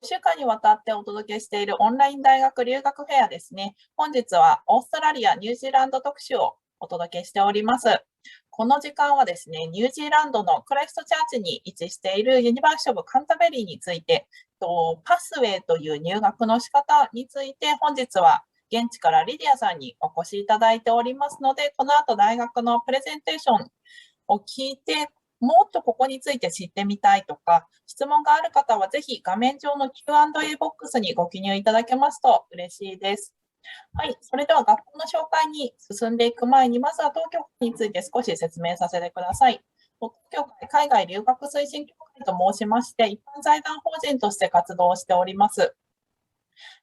週間にわたってお届けしているオンライン大学留学フェアですね。本日はオーストラリア、ニュージーランド特集をお届けしております。この時間はですね、ニュージーランドのクライストチャーチに位置しているユニバーシティオブカンタベリーについて、パスウェイという入学の仕方について本日は現地からリディアさんにお越しいただいておりますので、この後大学のプレゼンテーションを聞いて、もっとここについて知ってみたいとか、質問がある方はぜひ画面上の Q&A ボックスにご記入いただけますと嬉しいです。はい、それでは学校の紹介に進んでいく前に、まずは東京都について少し説明させてください。東京都海外留学推進協会と申しまして、一般財団法人として活動しております。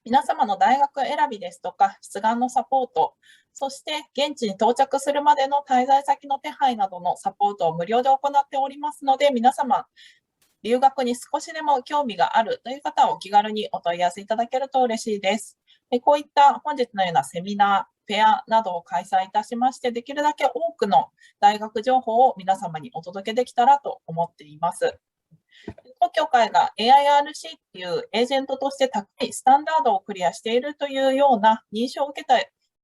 皆様の大学選びですとか、出願のサポート、そして現地に到着するまでの滞在先の手配などのサポートを無料で行っておりますので、皆様、留学に少しでも興味があるという方はお気軽にお問い合わせいただけると嬉しいです。こういった本日のようなセミナー、フェアなどを開催いたしまして、できるだけ多くの大学情報を皆様にお届けできたらと思っています。当協会が AIRC というエージェントとして高いスタンダードをクリアしているというような認証を受けた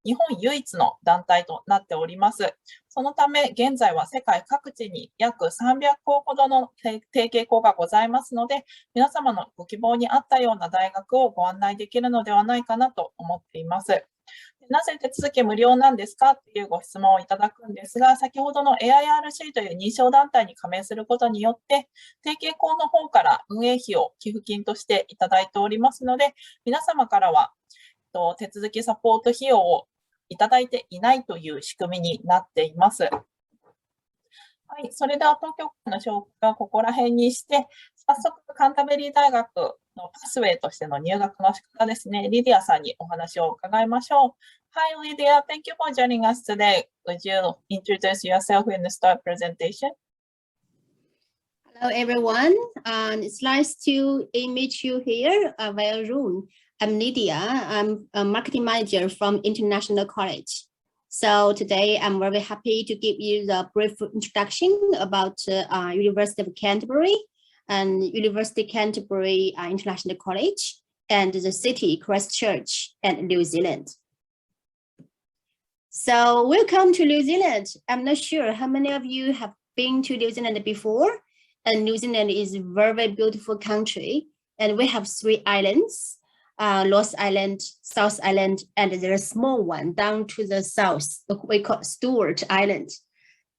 日本唯一の団体となっております。そのため、現在は世界各地に約300校ほどの提携校がございますので、皆様のご希望に合ったような大学をご案内できるのではないかなと思っています。なぜ手続き無料なんですかというご質問をいただくんですが、先ほどの AIRC という認証団体に加盟することによって、提携校の方から運営費を寄付金としていただいておりますので、皆様からは手続きサポート費用をいただいていないという仕組みになっています。はい、それでは東京都の紹介はここら辺にして、早速カンタベリー大学のパスウェイとしての入学の仕方ですね、リディアさんにお話を伺いましょう。Hi Lydia, thank you for joining us today. Would you introduce yourself in the start presentation? Hello everyone, it's nice to meet you here via Zoom. I'm Lydia, I'm a marketing manager from International College. So today I'm very happy to give you the brief introduction about University of Canterbury and University of Canterbury International College and the city Christchurch and New Zealand. So welcome to New Zealand. I'm not sure how many of you have been to New Zealand before. And New Zealand is a very beautiful country. And we have 3 islands, North Island, South Island, and there's a small one down to the south, we call Stewart Island.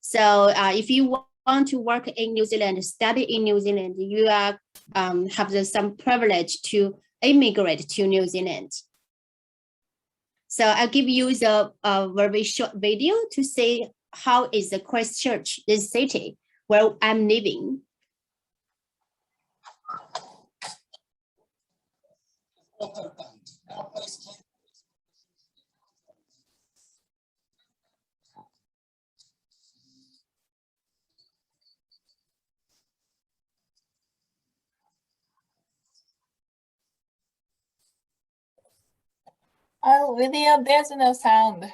So if you want to work in New Zealand, study in New Zealand, you are, have some privilege to immigrate to New Zealand. So I'll give you the very short video to say how is the Christchurch, this city where I'm living. Oh, Lydia, there's no sound.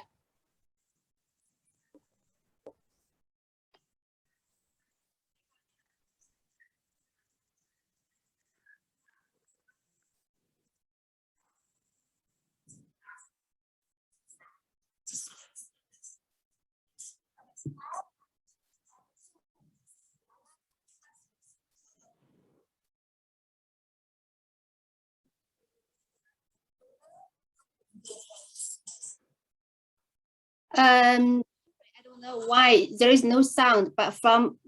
I don't know why there is no sound, but from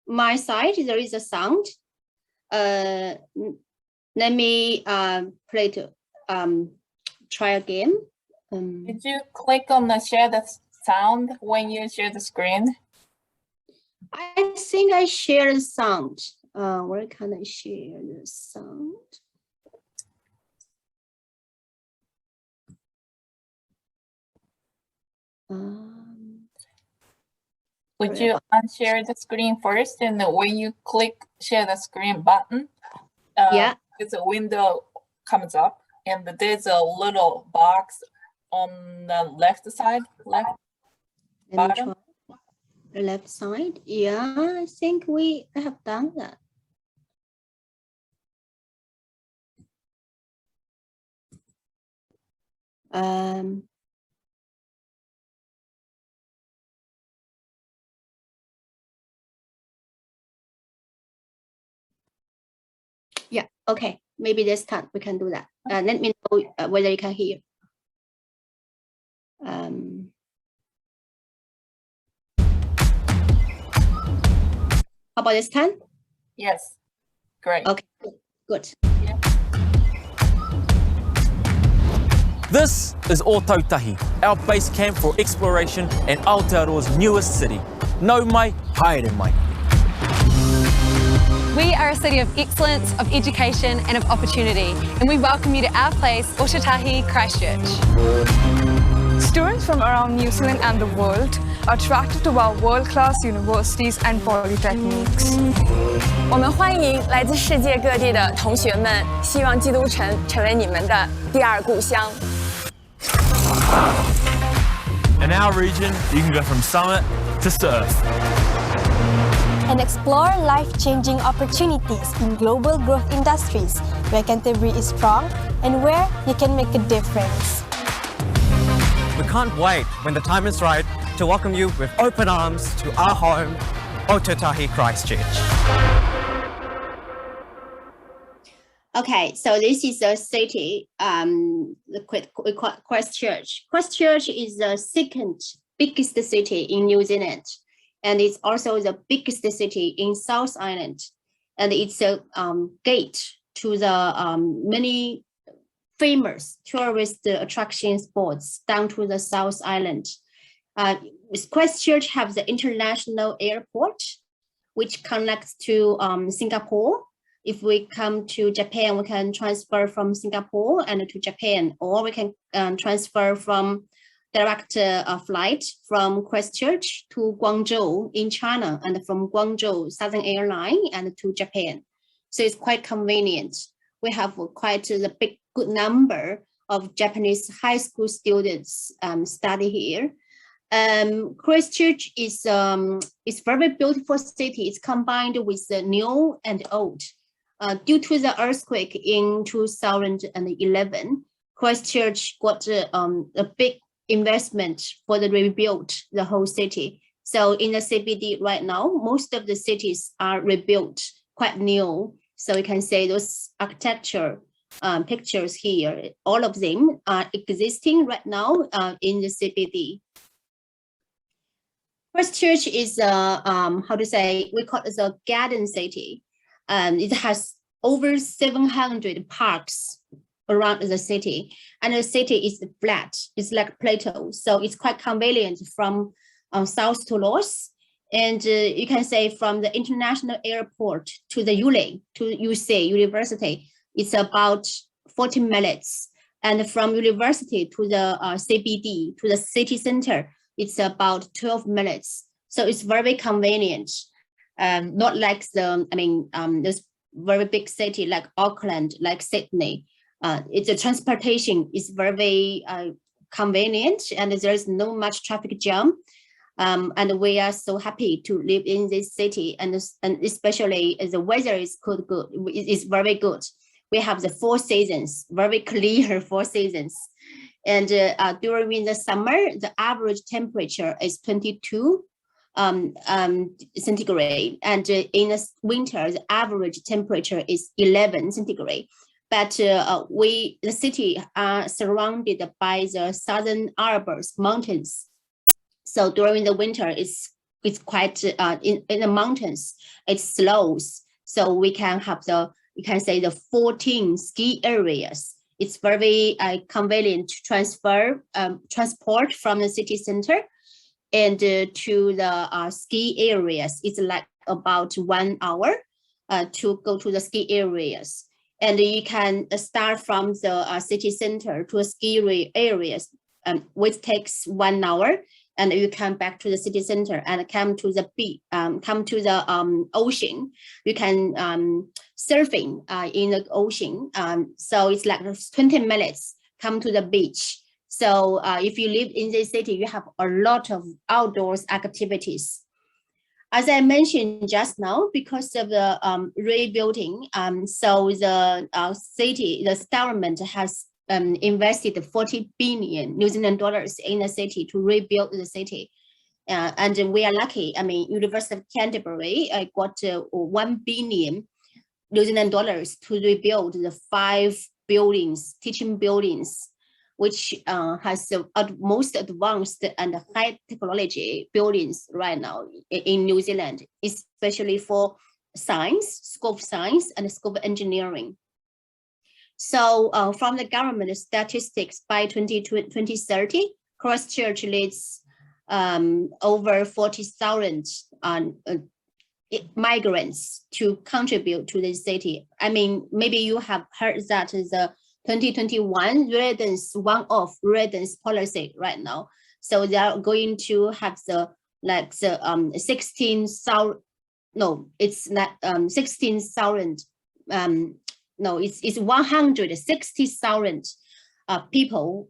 my side, there is a sound. Let me play to try again. Did you click on the share the sound when you share the screen? I think I share the sound. Where can I share the sound? Would you unshare the screen first, and when you click share the screen button, yeah, it's a window comes up, and there's a little box on the left side, bottom. The left side. Yeah, I think we have done that. Yeah, okay. Maybe this time we can do that. Let me know whether you can hear. How about this time? Yes. Great. Okay, good. Yeah. This is Ōtautahi, our base camp for exploration in Aotearoa's newest city. Nau mai, haere mai. We are a city of excellence, of education and of opportunity, and we welcome you to our place, Ōtautahi, Christchurch. Students from around New Zealand and the world are attracted to our world-class universities and polytechnics. 我们欢迎来自世界各地的同学们，希望基督城成为你们的第二故乡。 In our region, you can go from summit to surf. And explore life-changing opportunities in global growth industries where Canterbury is strong and where you can make a difference. We can't wait when the time is right to welcome you with open arms to our home, Ōtautahi, Christchurch. Okay, so this is a city, we call Christchurch. Christchurch is the second biggest city in New Zealand, and it's also the biggest city in South Island. And it's a gate to the many famous tourist attraction spots down to the South Island. Christchurch has the international airport, which connects to Singapore. If we come to Japan, we can transfer from Singapore and to Japan, or we can transfer from direct flight from Christchurch to Guangzhou in China, and from Guangzhou Southern Airline and to Japan. So it's quite convenient. We have quite a good number of Japanese high school students study here. Christchurch is very beautiful city. It's combined with the new and old. Due to the earthquake in 2011, Christchurch got a big investment for the rebuild the whole city. So in the CBD right now, most of the cities are rebuilt, quite new. So you can say those architecture pictures here, all of them are existing right now in the CBD. Christchurch is how to say, we call it a garden city. It has over 700 parks around the city, and the city is flat. It's like plateau, so it's quite convenient from south to north. And you can say from the international airport to the ULE, to UC, University, it's about 40 minutes. And from University to the CBD, to the city center, it's about 12 minutes. So it's very convenient. Not like this very big city like Auckland, like Sydney. It's a transportation is very convenient, and there's no much traffic jam. And we are so happy to live in this city, and especially the weather is good. It's very good. We have the 4 seasons, very clear 4 seasons. And during the summer, the average temperature is 22 centigrade, and in the winter the average temperature is 11 centigrade. But the city are surrounded by the southern Alps mountains, so during the winter it's quite in the mountains it slows, so we can have you can say the 14 ski areas. It's very convenient to transport from the city center and to the ski areas. It's like about 1 hour to go to the ski areas. And you can start from the city center to ski areas, which takes 1 hour. And you come back to the city center and come to the beach, come to the ocean. You can surfing in the ocean. So it's like 20 minutes, come to the beach. So if you live in this city, you have a lot of outdoors activities. As I mentioned just now, because of the rebuilding, so the city, the government has invested 40 billion New Zealand dollars in the city to rebuild the city. And we are lucky. I mean, University of Canterbury got 1 billion New Zealand dollars to rebuild the 5 buildings, teaching buildings, which has the most advanced and high technology buildings right now in New Zealand, especially for science, School of Science and School of Engineering. So from the government statistics, by 2030, Christchurch leads over 40,000 migrants to contribute to the city. I mean, maybe you have heard that the 2021 residence one-off residence policy right now. So they are going to have the 16,000. No, it's not 16,000. No, it's 160,000 people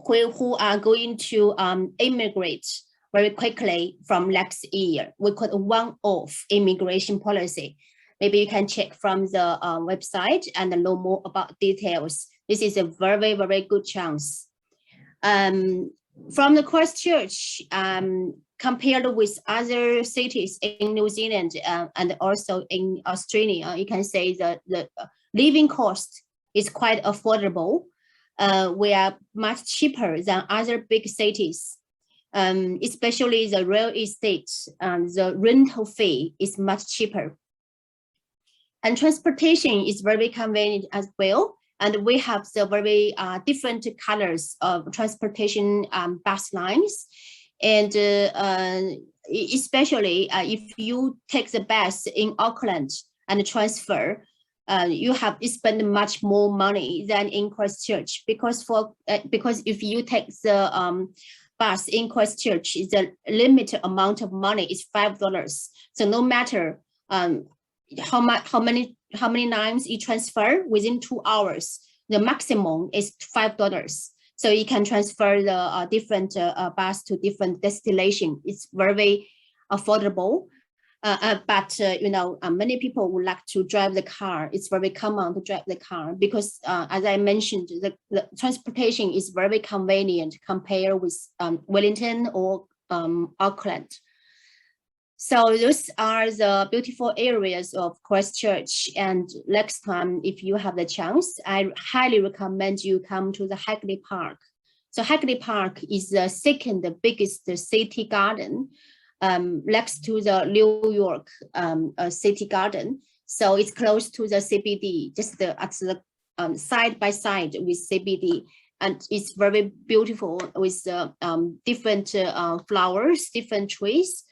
who are going to immigrate very quickly from next year. We call it one-off immigration policy. Maybe you can check from the website and know more about details. This is a very, very good chance. From the Christchurch, compared with other cities in New Zealand and also in Australia, you can say that the living cost is quite affordable. We are much cheaper than other big cities, especially the real estate. The rental fee is much cheaper. And transportation is very convenient as well. And we have the very different colors of transportation bus lines. And especially if you take the bus in Auckland and transfer, you have to spend much more money than in Christchurch, because if you take the bus in Christchurch, the limited amount of money is $5. So no matter how many times you transfer within 2 hours, the maximum is $5. So you can transfer the different bus to different destination. It's very affordable. But you know, many people would like to drive the car. It's very common to drive the car because, as I mentioned, the transportation is very convenient compared with Wellington or Auckland. So those are the beautiful areas of Christchurch. And next time, if you have the chance, I highly recommend you come to the Hackney Park. So Hackney Park is the second biggest city garden next to the New York City Garden. So it's close to the CBD, just at the side by side with CBD. And it's very beautiful with different flowers, different trees.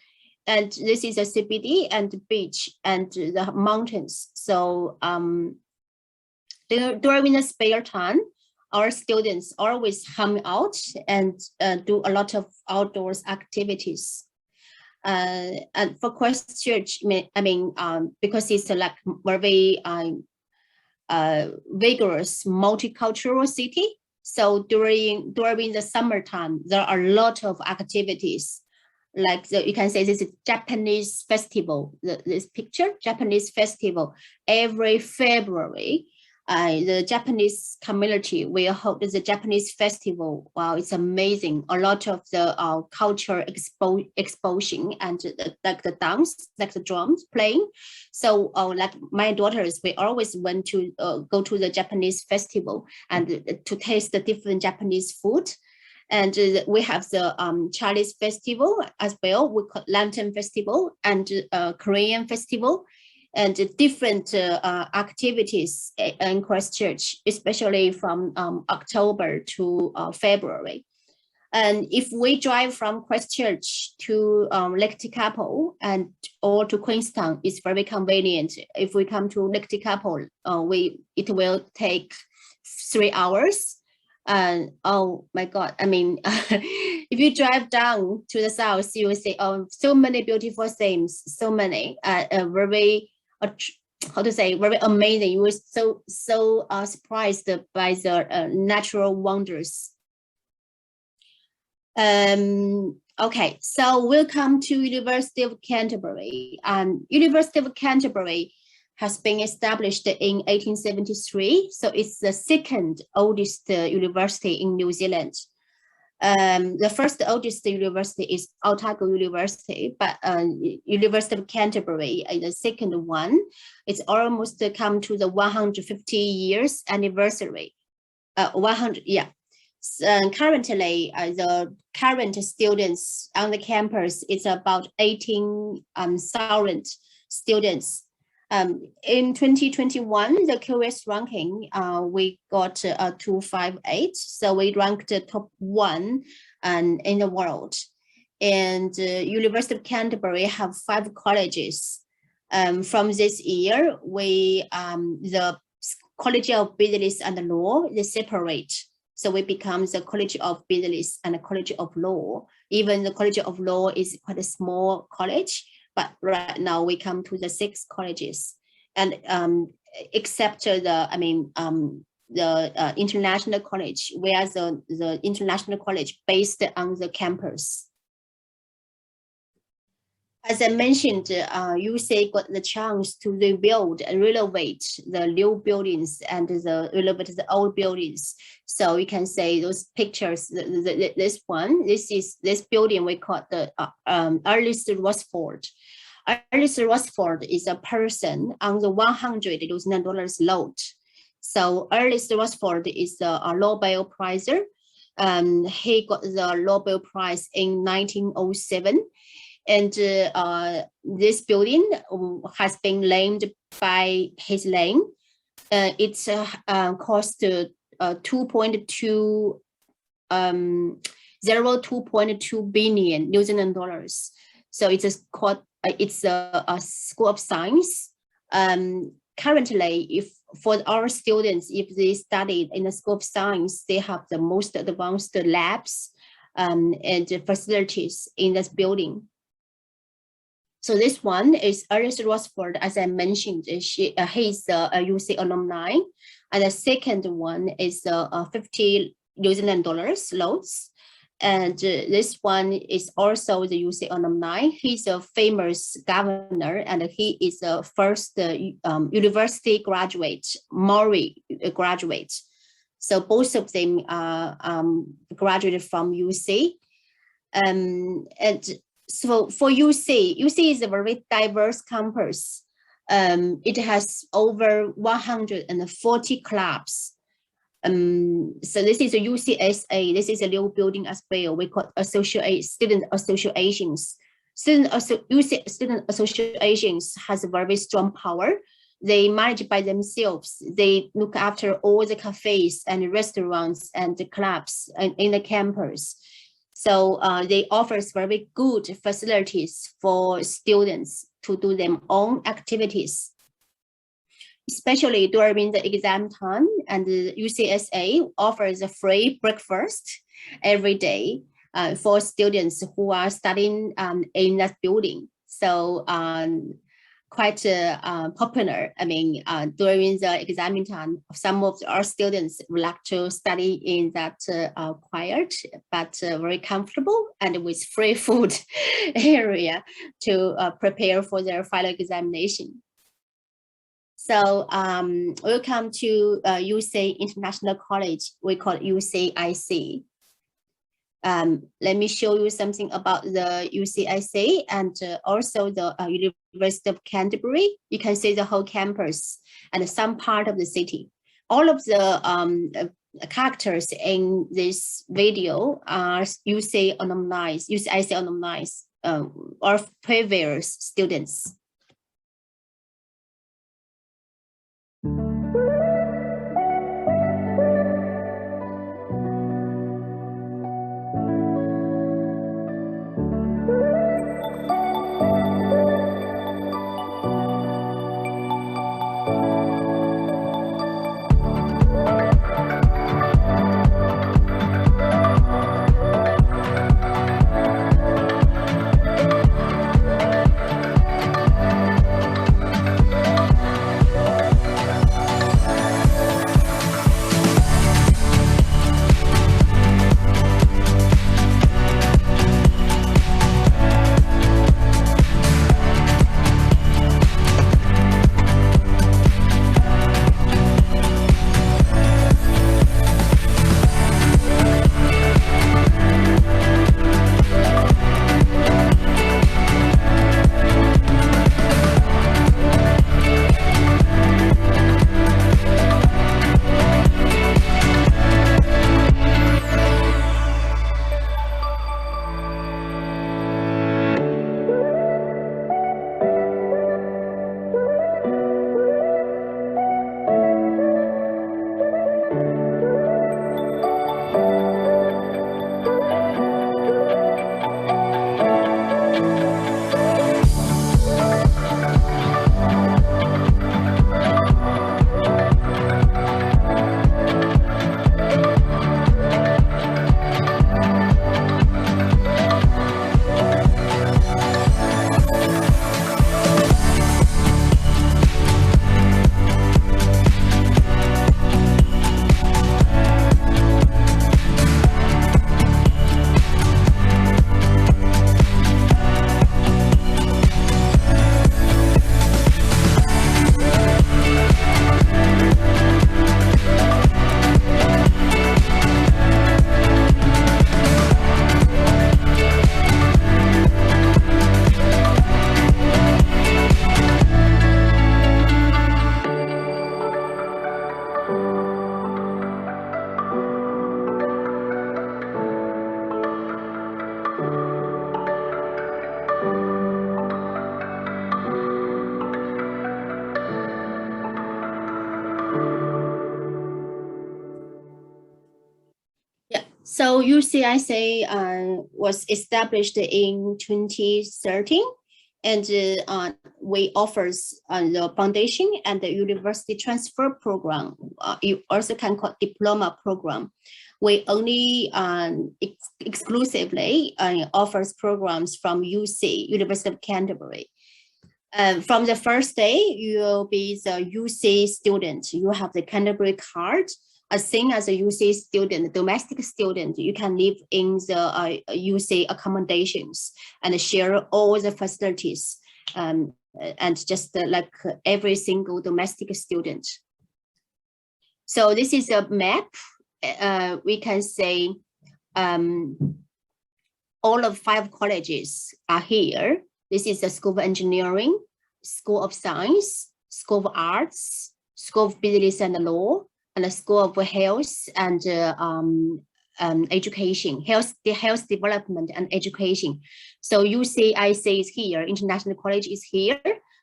And this is a CBD and the beach and the mountains. So during the spare time, our students always hang out and do a lot of outdoors activities. And for Christchurch, I mean, because it's like very vigorous multicultural city. So during the summertime, there are a lot of activities. Like you can say this is Japanese festival, this picture, Japanese festival. Every February, the Japanese community will hold the Japanese festival. Wow, it's amazing. A lot of the culture exposing and like the dance, like the drums playing. So like my daughters, we always went to go to the Japanese festival and to taste the different Japanese food. And we have the Chinese festival as well. We call Lantern Festival and Korean festival, and different activities in Christchurch, especially from October to February. And if we drive from Christchurch to Lake Tekapo or to Queenstown, it's very convenient. If we come to Lake Tekapo, it will take 3 hours. And oh my God, I mean, if you drive down to the south, you will see so many beautiful things, so many very, how to say, very amazing. You were so surprised by the natural wonders. Okay, so welcome to University of Canterbury. University of Canterbury has been established in 1873. So it's the second oldest university in New Zealand. The first oldest university is Otago University, but University of Canterbury is the second one. It's almost come to the 150 years anniversary. 100, yeah. Currently, the current students on the campus is about 18,000 students. In 2021, the QS ranking, we got 258. So we ranked top 1 in the world. And University of Canterbury have 5 colleges. From this year, we the College of Business and Law, they separate. So we become the College of Business and the College of Law. Even the College of Law is quite a small college, but right now we come to the 6 colleges, and except the international college, where the international college based on the campus. As I mentioned, UC got the chance to rebuild and renovate the new buildings and renovate the old buildings. So you can say those pictures, this building we call the Ernest Rosford. Ernest Rosford is a person on the $100 load. So Ernest Rosford is a Nobel Prizer. He got the Nobel Prize in 1907. And this building has been named by his name. It's cost 2.2 billion New Zealand dollars. So it's a School of Science. Currently, if for our students, if they studied in the School of Science, they have the most advanced labs and facilities in this building. So this one is Ernest Rosford, as I mentioned, he's a UC alumni. And the second one is 50 New Zealand dollars loads. And this one is also the UC alumni. He's a famous governor, and he is the first university graduate, Maori graduate. So both of them graduated from UC. And so for UC is a very diverse campus. It has over 140 clubs. So this is a UCSA. This is a new building as well. We call student associations. Student associations has a very strong power. They manage by themselves. They look after all the cafes and restaurants and the clubs in the campus. So they offer very good facilities for students to do their own activities, especially during the exam time. And the UCSA offers a free breakfast every day for students who are studying in that building. So quite popular. I mean, during the exam time, some of our students would like to study in that quiet but very comfortable and with free food area to prepare for their final examination. So welcome to UC International College. We call it UCIC. Let me show you something about the UCIC and also the University of Canterbury. You can see the whole campus and some part of the city. All of the characters in this video are UCIC alumni or previous students. So UCIC was established in 2013, and we offers the foundation and the university transfer program. You also can call diploma program. We only exclusively offers programs from UC, University of Canterbury. From the first day, you will be the UC student. You have the Canterbury card. As same as a UC student, domestic student, you can live in the UC accommodations and share all the facilities, and just like every single domestic student. So this is a map. We can say all of 5 colleges are here. This is the School of Engineering, School of Science, School of Arts, School of Business and Law, and the School of Health and Education, health development and education. So UCIC is here, International College is here.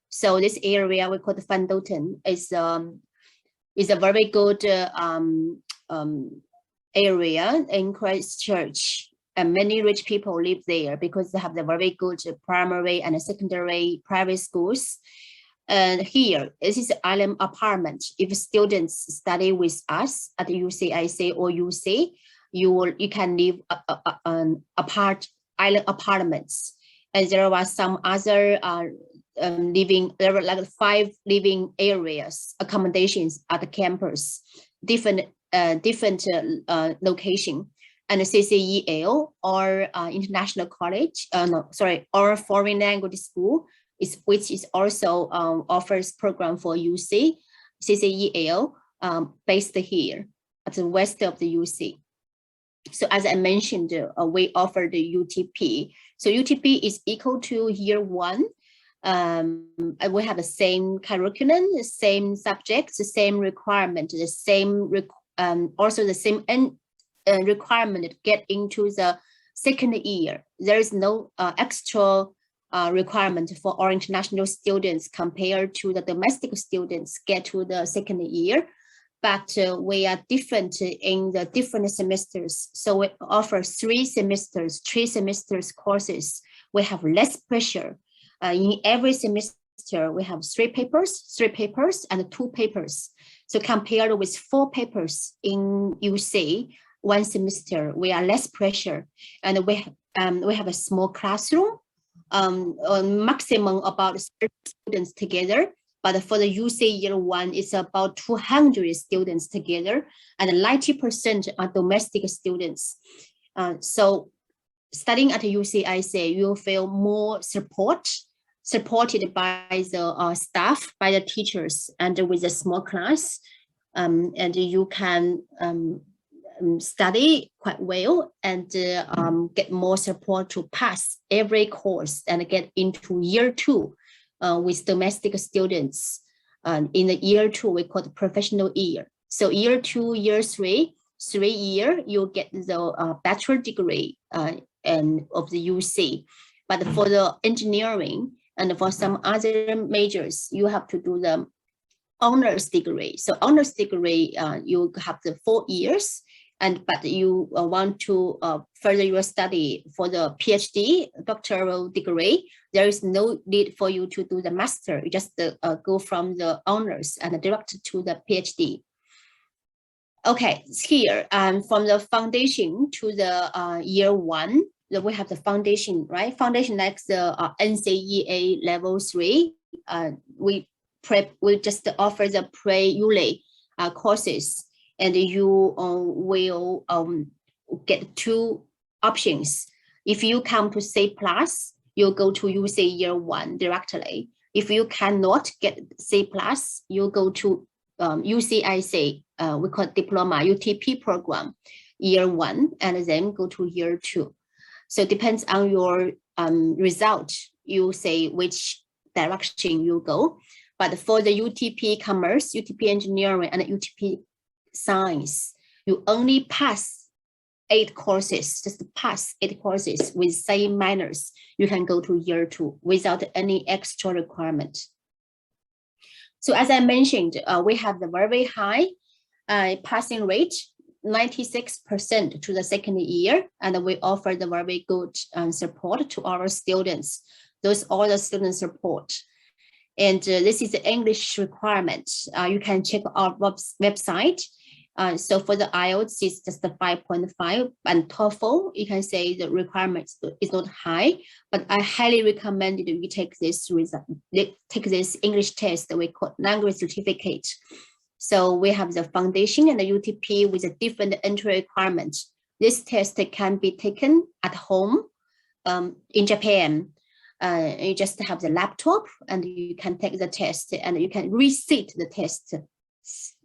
So this area we call the Fandolton is a very good area in Christchurch, and many rich people live there because they have the very good primary and secondary private schools. And here, this is island apartment. If students study with us at UCIC or UC, you can live island apartments. And there are some other there were like 5 living areas, accommodations at the campus, different location. And CCEL or International College, or Foreign Language School, which is also offers program for UC, CCEL, based here at the west of the UC. So as I mentioned, we offer the UTP. So UTP is equal to year 1. We have the same curriculum, the same subjects, the same requirement, the same also the same requirement to get into the second year. There is no extra requirement for our international students compared to the domestic students get to the second year, but we are different in the different semesters. So we offer 3 semesters courses. We have less pressure. In every semester, we have 3 papers and 2 papers. So compared with 4 papers in UC, 1 semester, we are less pressure, and we have a small classroom, maximum about 30 students together. But for the UC year 1, it's about 200 students together, and 90% are domestic students. So studying at UCIC, you'll feel more supported by the staff, by the teachers, and with a small class, and you can study quite well and get more support to pass every course and get into year 2 with domestic students. In the year 2, we call it professional year. So year 2, year 3 year, you get the bachelor degree and of the UC. But for the engineering and for some other majors, you have to do the honors degree. So honors degree, you have the 4 years. But you want to further your study for the PhD, doctoral degree, there is no need for you to do the master. You just go from the honors and direct to the PhD. Okay, here, from the foundation to the year 1, we have the foundation, right? Foundation like the NCEA level 3. We just offer the pre-ULE courses. And you will get 2 options. If you come to C+, you go to UC year 1 directly. If you cannot get C+, you go to UCIC, we call it diploma, UTP program, year 1, and then go to year 2. So it depends on your result. You say which direction you go. But for the UTP commerce, UTP engineering, and UTP Science, you only pass 8 courses, just pass 8 courses with same minors, you can go to year 2 without any extra requirement. So as I mentioned, we have the very high passing rate, 96% to the second year, and we offer the very good support to our students. Those all the student support. And this is the English requirement. You can check our website. So for the IELTS, it's just the 5.5, and TOEFL, you can say the requirement is not high, but I highly recommend that you take this English test we call language certificate. So we have the foundation and the UTP with a different entry requirement. This test can be taken at home in Japan. You just have the laptop and you can take the test and you can resit the test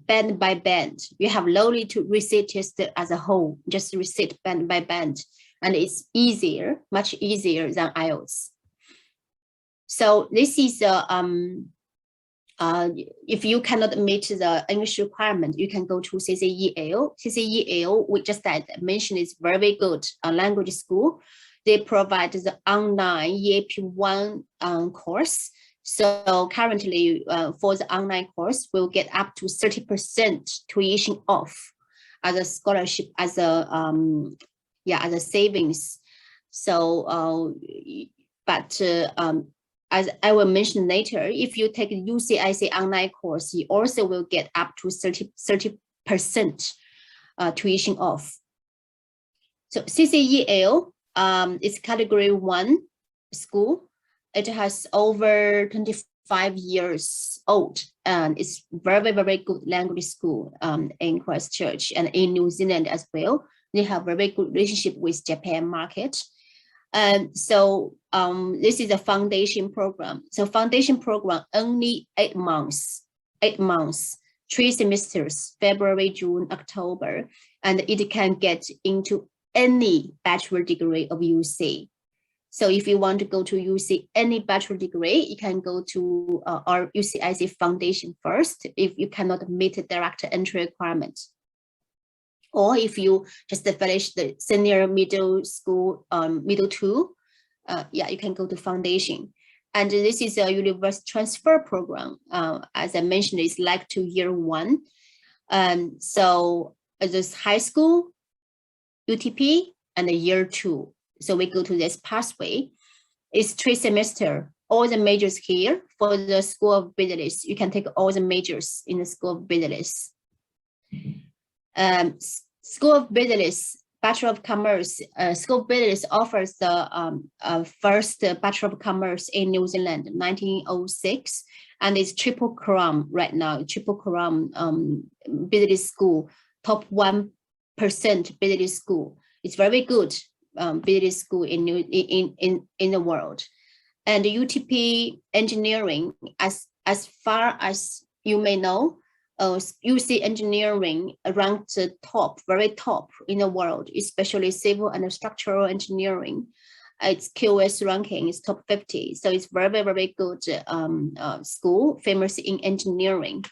band by band. You have no need to resit test as a whole, just resit band by band. And it's easier, much easier than IELTS. So this is if you cannot meet the English requirement, you can go to CCEL. CCEL, we just mentioned, is very good language school. They provide the online EAP1 course. So currently, for the online course, we'll get up to 30% tuition off as a scholarship, as a savings. So, as I will mention later, if you take UCIC online course, you also will get up to 30% tuition off. So CCEL is category 1 school. It has over 25 years old, and it's very, very good language school in Christchurch and in New Zealand as well. They have very good relationship with Japan market. So this is a foundation program. So foundation program only 8 months, 3 semesters, February, June, October, and it can get into any bachelor degree of UC. So if you want to go to UC any bachelor degree, you can go to our UCIC foundation first if you cannot meet the direct entry requirement. Or if you just finish the senior middle school, middle 2, you can go to foundation. And this is a university transfer program. As I mentioned, it's like to year 1. So this high school, UTP, and year 2. So we go to this pathway. It's 3 semesters, all the majors here. For the School of Business, you can take all the majors in the School of Business. School of Business, Bachelor of Commerce. School of Business offers the first Bachelor of Commerce in New Zealand, 1906, and it's Triple Crown right now. Triple Crown business school, top 1% business school. It's very good business school in the world. And the UTP engineering, as far as you may know, UC engineering ranked the top, very top in the world, especially civil and structural engineering. Its QS ranking is top 50. So it's very, very good school, famous in engineering.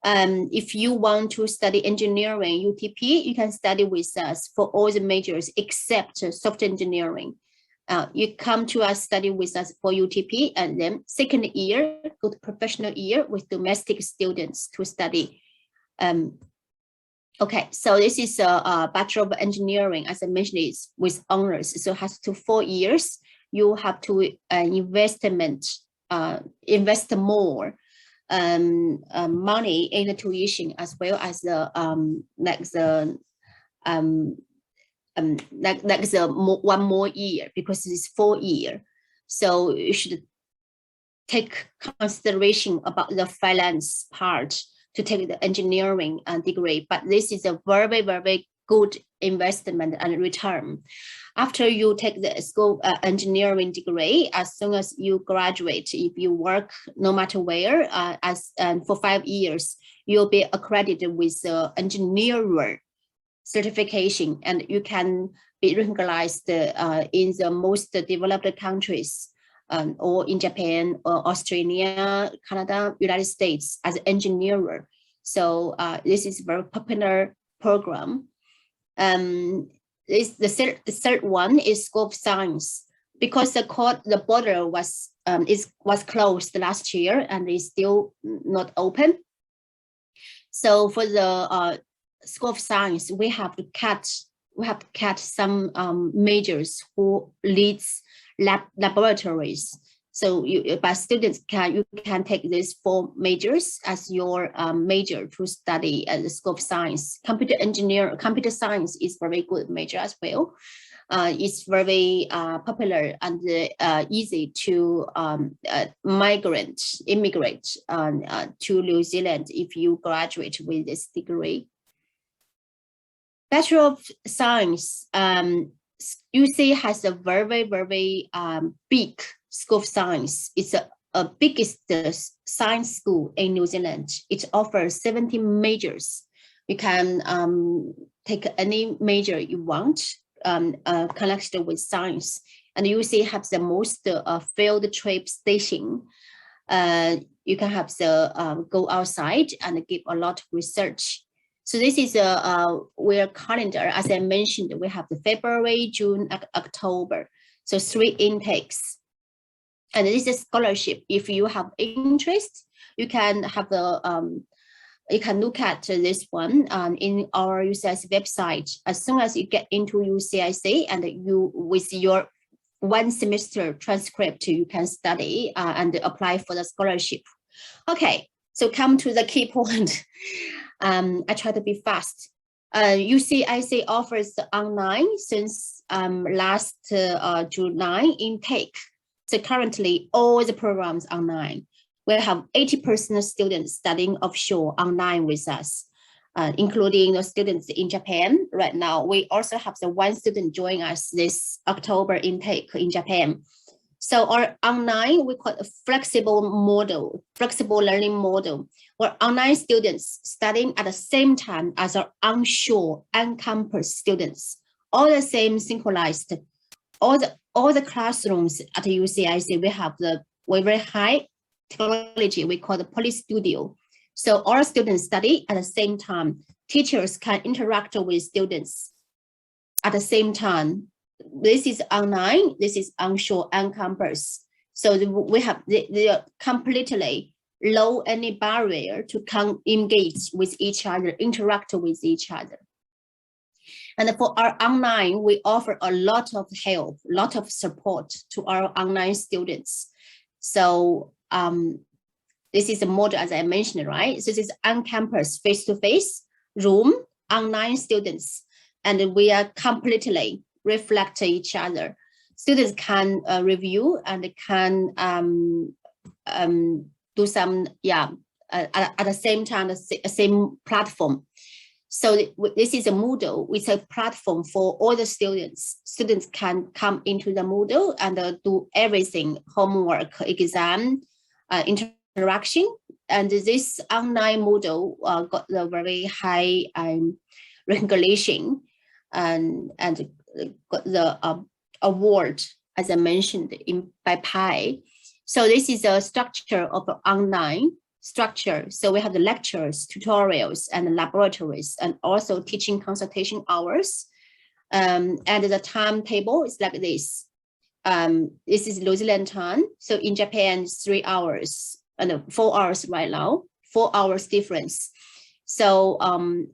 If you want to study engineering, UTP, you can study with us for all the majors except software engineering. You come to us, study with us for UTP, and then second year, go to professional year with domestic students to study. Okay, so this is a Bachelor of Engineering, as I mentioned, it's with honors. So it has to 4 years. You have to invest more money in the tuition, as well as the one more year, because it's 4 years. So you should take consideration about the finance part to take the engineering degree. But this is a very, very good investment and return. After you take the school engineering degree, as soon as you graduate, if you work no matter where, for 5 years, you'll be accredited with the engineer certification, and you can be recognized in the most developed countries, or in Japan, or Australia, Canada, United States as an engineer. So this is a very popular program. The third one is School of Science, because the border was closed last year and is still not open. So for the School of Science, we have to cut some majors who leads laboratories. So students you can take these 4 majors as your major to study at the School of Science. Computer science is very good major as well. It's very popular and easy to immigrate to New Zealand if you graduate with this degree. Bachelor of Science, UC has a very big School of Science. It's a biggest science school in New Zealand. It offers 70 majors. You can take any major you want connected with science. And UC has the most field trip station. You can have the go outside and give a lot of research. So this is our calendar. As I mentioned, we have the February, June, October. So 3 intakes. And this is a scholarship. If you have interest, you can have you can look at this one in our UCIC website. As soon as you get into UCIC and you with your 1 semester transcript, you can study and apply for the scholarship. Okay, so come to the key point. I try to be fast. UCIC offers online since last July intake. So currently all the programs online. We have 80% of students studying offshore online with us, including the students in Japan. Right now, we also have the 1 student joining us this October intake in Japan. So our online, we call it a flexible learning model, where online students studying at the same time as our onshore and campus students, all the same synchronized. All the classrooms at UCIC, we have the very high technology we call the Poly Studio. So all students study at the same time. Teachers can interact with students at the same time. This is online, this is onshore and campus. So we have the completely low any barrier to engage with each other, interact with each other. And for our online, we offer a lot of help, a lot of support to our online students. So this is a model, as I mentioned, right? So this is on campus, face-to-face, room, online students, and we are completely reflect each other. Students can review and can do some, at the same time, the same platform. So this is a Moodle with a platform for all the students. Students can come into the Moodle and do everything, homework, exam, interaction. And this online Moodle got the very high recognition and got the award, as I mentioned, by PI. So this is a structure of an online structure. So we have the lectures, tutorials, and laboratories, and also teaching consultation hours. And the timetable is like this. This is New Zealand time. So in Japan, it's 3 hours and 4 hours right now, 4 hours difference. So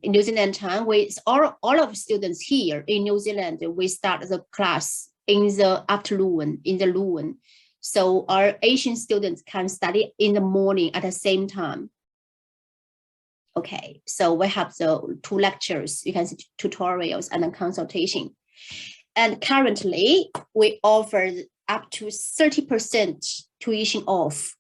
in New Zealand time, all of students here in New Zealand, we start the class in the afternoon, in the noon. So our Asian students can study in the morning at the same time. Okay, so we have the 2 lectures, you can see tutorials and then consultation. And currently we offer up to 30% tuition off.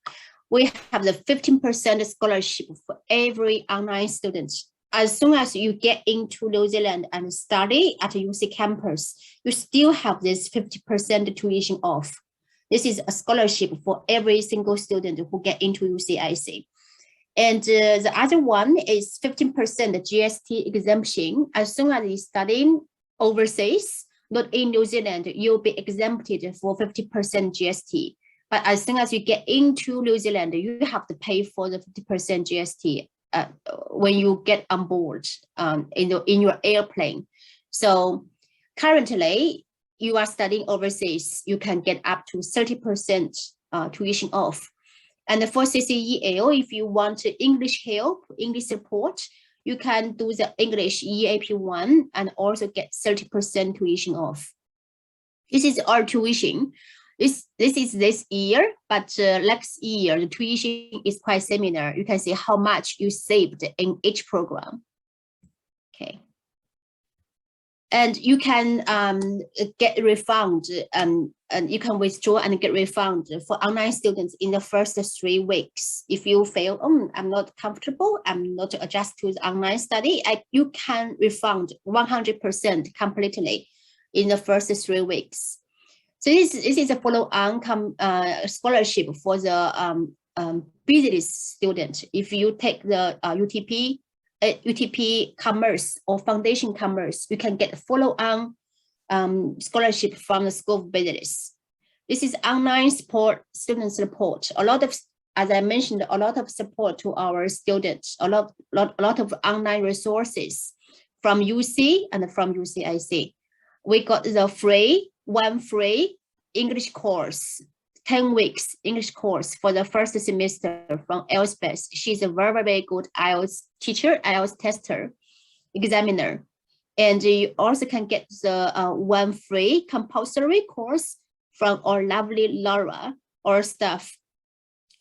We have the 15% scholarship for every online student. As soon as you get into New Zealand and study at UC campus, you still have this 50% tuition off. This is a scholarship for every single student who get into UCIC. And the other one is 15% GST exemption. As soon as you're studying overseas, not in New Zealand, you'll be exempted for 50% GST. But as soon as you get into New Zealand, you have to pay for the 50% GST when you get on board in your airplane. So currently, you are studying overseas, you can get up to 30% tuition off. And for CCEAO, if you want English help, English support, you can do the English EAP1 and also get 30% tuition off. This is our tuition. This is this year, but next year, the tuition is quite similar. You can see how much you saved in each program. Okay. And you can get refund, and you can withdraw and get refund for online students in the first 3 weeks. If you feel, I'm not comfortable, I'm not adjust to the online study, you can refund 100% completely in the first 3 weeks. So this is a follow-on scholarship for the business student. If you take the UTP Commerce or Foundation Commerce, you can get follow-on scholarship from the School of Business. This is online student support. A lot of, as I mentioned, a lot of support to our students, a lot of online resources from UC and from UCIC. We got the free English course, 10 weeks English course for the first semester from Elspeth. She's a very, very good IELTS teacher, IELTS tester, examiner. And you also can get the one free compulsory course from our lovely Laura, our staff.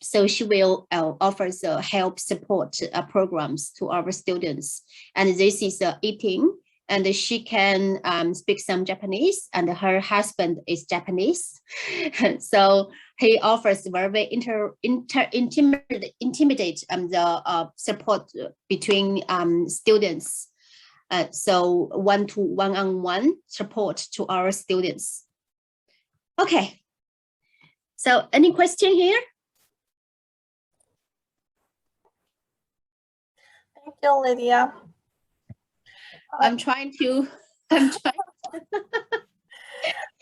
So she will offer the help support programs to our students. And this is eating, and she can speak some Japanese, and her husband is Japanese. So he offers very intimidate the support between students. So one-on-one support to our students. Okay. So any question here? Thank you, Lydia. I'm trying to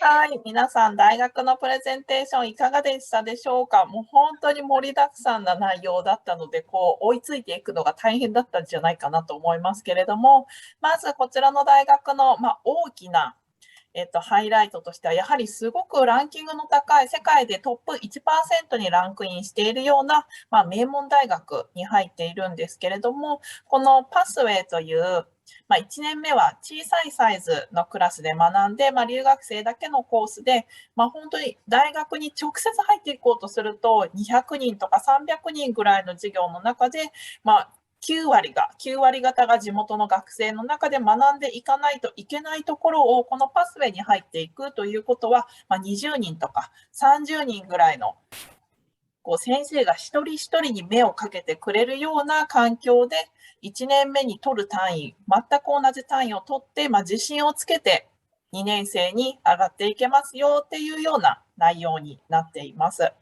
はい、皆さん、大学のプレゼンテーションいかがでしたでしょうか。もう本当に盛りだくさんな内容だったので、追いついていくのが大変だったんじゃないかなと思いますけれども、まずこちらの大学の、大きな、ハイライトとしては、やはりすごくランキングの高い、世界でトップ 1% にランクインしているような、名門大学に入っているんですけれども、このパスウェイという、1年目は小さいサイズのクラスで学んで、留学生だけのコースで、本当に大学に直接入っていこうとすると、200人とか300人ぐらいの授業の中で、9割方が地元の学生の中で学んでいかないといけないところを、このパスウェイに入っていくということは、20人とか30人ぐらいの先生が一人一人に目をかけてくれるような環境で、1年目に取る単位、全く同じ単位を取って、自信をつけて2年生に上がっていけますよっていうような内容になっています。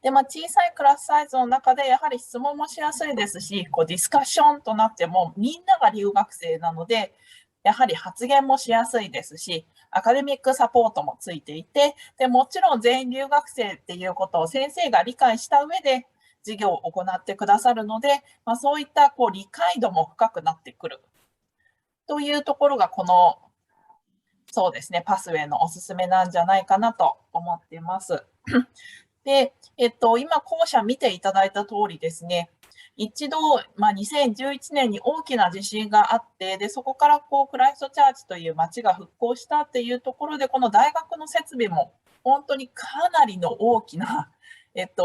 で、小さいクラスサイズの中でやはり質問もしやすいですし、ディスカッションとなってもみんなが留学生なので、やはり発言もしやすいですし、アカデミックサポートもついていて、でもちろん全員留学生っていうことを先生が理解した上で授業を行ってくださるので、そういった理解度も深くなってくるというところが、このそうですね、パスウェイのおすすめなんじゃないかなと思っています。で、今校舎見ていただいた通りですね、一度、2011年に大きな地震があって、でそこからクライストチャーチという町が復興したっていうところで、この大学の設備も本当にかなりの大きな、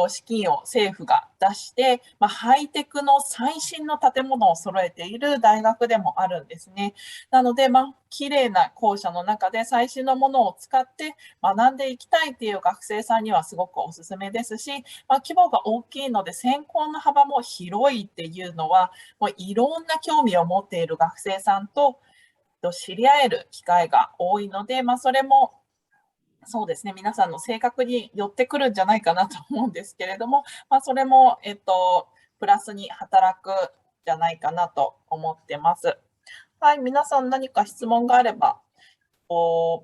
資金を政府が出して、ハイテクの最新の建物を揃えている大学でもあるんですね。なので、綺麗な校舎の中で最新のものを使って学んでいきたいっていう学生さんにはすごくおすすめですし、規模が大きいので専攻の幅も広いっていうのは、もういろんな興味を持っている学生さんと知り合える機会が多いので、それもそうですね、皆さんの性格に寄ってくるんじゃないかなと思うんですけれども、それも、プラスに働くんじゃないかなと思ってます。はい、皆さん何か質問があれば、画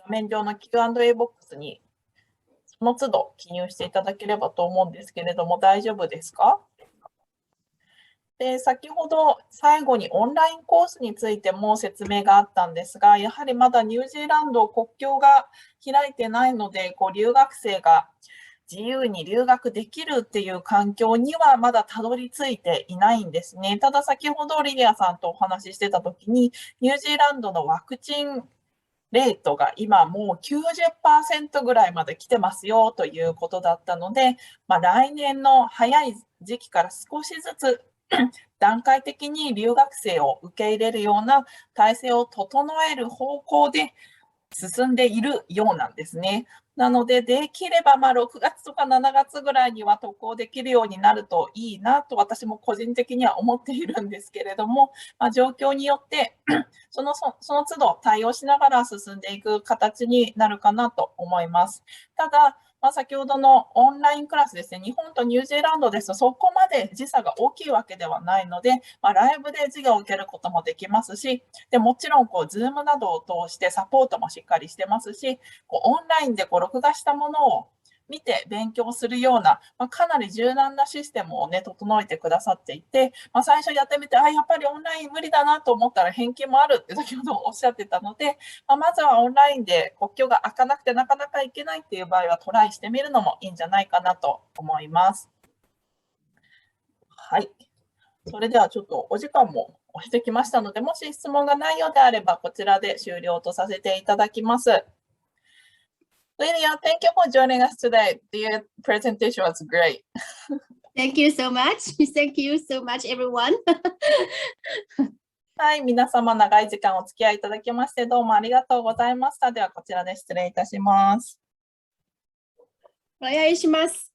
面上の Q&A ボックスにその都度記入していただければと思うんですけれども、大丈夫ですか？で、先ほど最後にオンラインコースについても説明があったんですが、やはりまだニュージーランド国境が開いてないので、留学生が自由に留学できるっていう環境にはまだたどり着いていないんですね。ただ先ほどリリアさんとお話ししてた時に、ニュージーランドのワクチンレートが今もう 90% ぐらいまで来てますよということだったので、来年の早い時期から少しずつ段階的に留学生を受け入れるような体制を整える方向で進んでいるようなんですね。なので、できれば6月とか7月ぐらいには渡航できるようになるといいなと私も個人的には思っているんですけれども、状況によってその都度対応しながら進んでいく形になるかなと思います。ただ、先ほどのオンラインクラスですね、日本とニュージーランドですとそこまで時差が大きいわけではないので、ライブで授業を受けることもできますし、でもちろんZoom などを通してサポートもしっかりしてますし、オンラインで録画したものを見て勉強するような、かなり柔軟なシステムをね、整えてくださっていて、最初やってみて、やっぱりオンライン無理だなと思ったら返金もあるって先ほどおっしゃってたので、まずはオンラインで国境が開かなくてなかなか行けないっていう場合はトライしてみるのもいいんじゃないかなと思います。はい。それではちょっとお時間も押してきましたので、もし質問がないようであれば、こちらで終了とさせていただきます。Lydia, thank you for joining us today. The presentation was great. Thank you so much. Thank you so much, everyone. はい、皆様長い時間お付き合いいただきましてどうもありがとうございました。ではこちらで失礼いたします。お願いします。